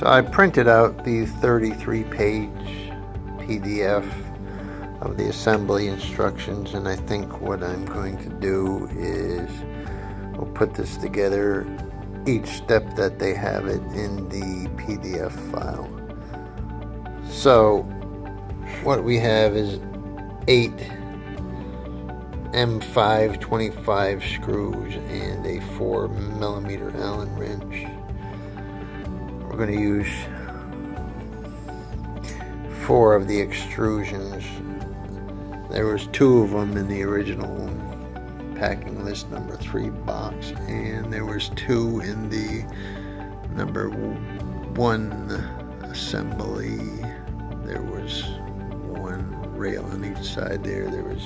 So I printed out the 33-page PDF of the assembly instructions, and I think what I'm going to do is we'll put this together, each step that they have it in the PDF file. So what we have is 8 M5 25 screws and a 4mm Allen wrench. We're going to use 4 of the extrusions. There was 2 of them in the original packing list number 3 box, and there was 2 in the number 1 assembly. There was 1 rail on each side there. There was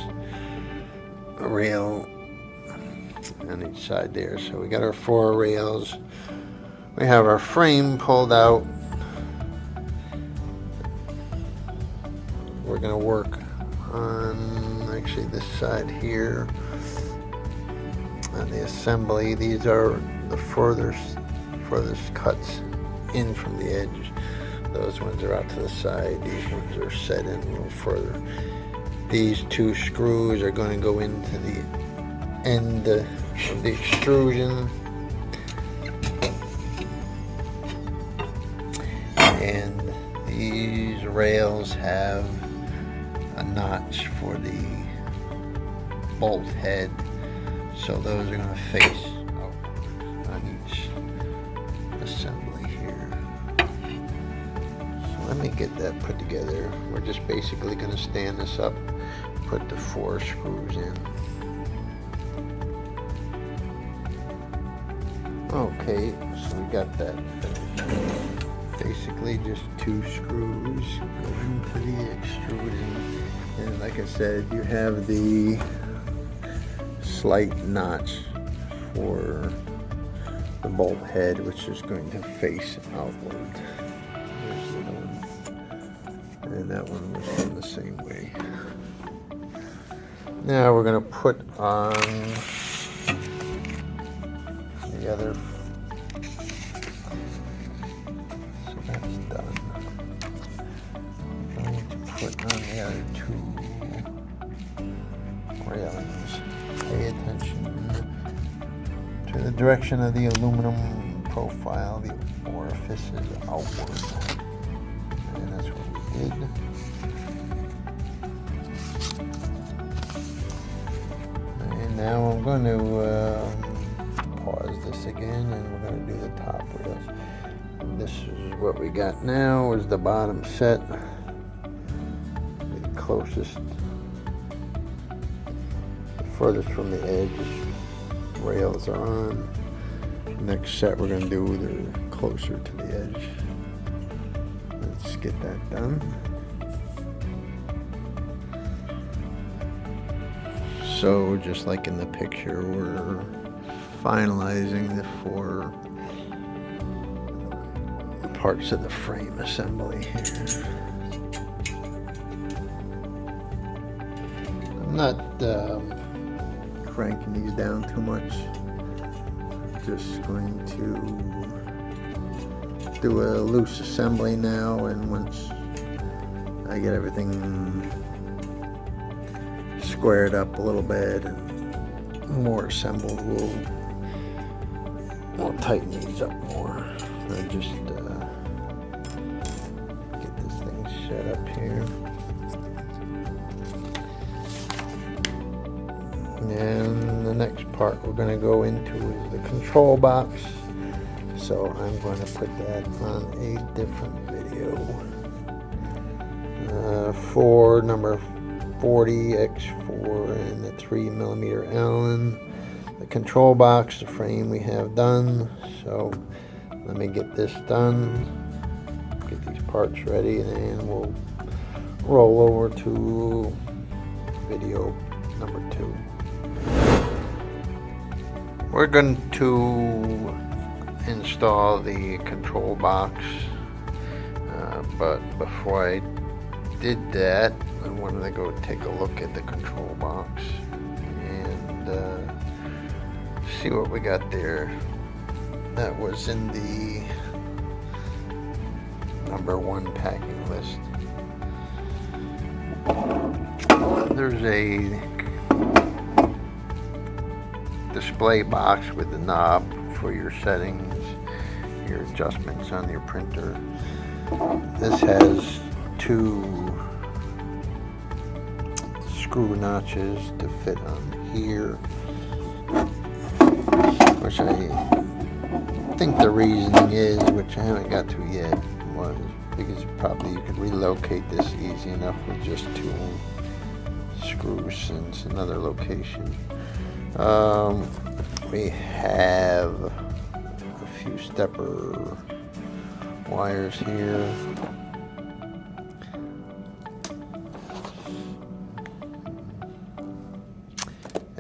a rail on each side there. So we got our 4 rails. We have our frame pulled out. We're going to work on actually this side here on the assembly. These are the furthest cuts in from the edge. Those ones are out to the side. These ones are set in a little further. These 2 screws are going to go into the end of the extrusion. And these rails have a notch for the bolt head, so those are going to face outward on each assembly here. So let me get that put together. We're just basically going to stand this up, put the 4 screws in. Okay, so we got that finished. Basically just 2 screws go into the extruding, and like I said, you have the slight notch for the bolt head, which is going to face outward. There's the one, and that one was done the same way. Now we're going to put on the other. That's done. I'm going to put on the other 2 railings. Pay attention to the direction of the aluminum profile. The orifice is outward. And that's what we did. And now I'm going to pause this again, and we're going to do the top rails. This is what we got now, is the bottom set, the closest, the furthest from the edge. Rails are on. Next set we're going to do, they're closer to the edge. Let's get that done. So just like in the picture, we're finalizing the 4 parts of the frame assembly here. I'm not cranking these down too much. Just going to do a loose assembly now, and once I get everything squared up a little bit and more assembled, we'll tighten these up more. I just get this thing set up here. And the next part we're going to go into is the control box. So I'm going to put that on a different video. For number 40x4 and the 3mm Allen. The control box, the frame we have done. So let me get this done, get these parts ready, and then we'll roll over to video number 2. We're going to install the control box, but before I did that, I wanted to go take a look at the control box and see what we got there. That was in the #1 packing list. There's a display box with the knob for your settings, your adjustments on your printer. This has 2 screw notches to fit on here, which I think the reasoning is, which I haven't got to yet, was because probably you could relocate this easy enough with just 2 screws in another location. We have a few stepper wires here.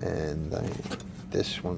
And this one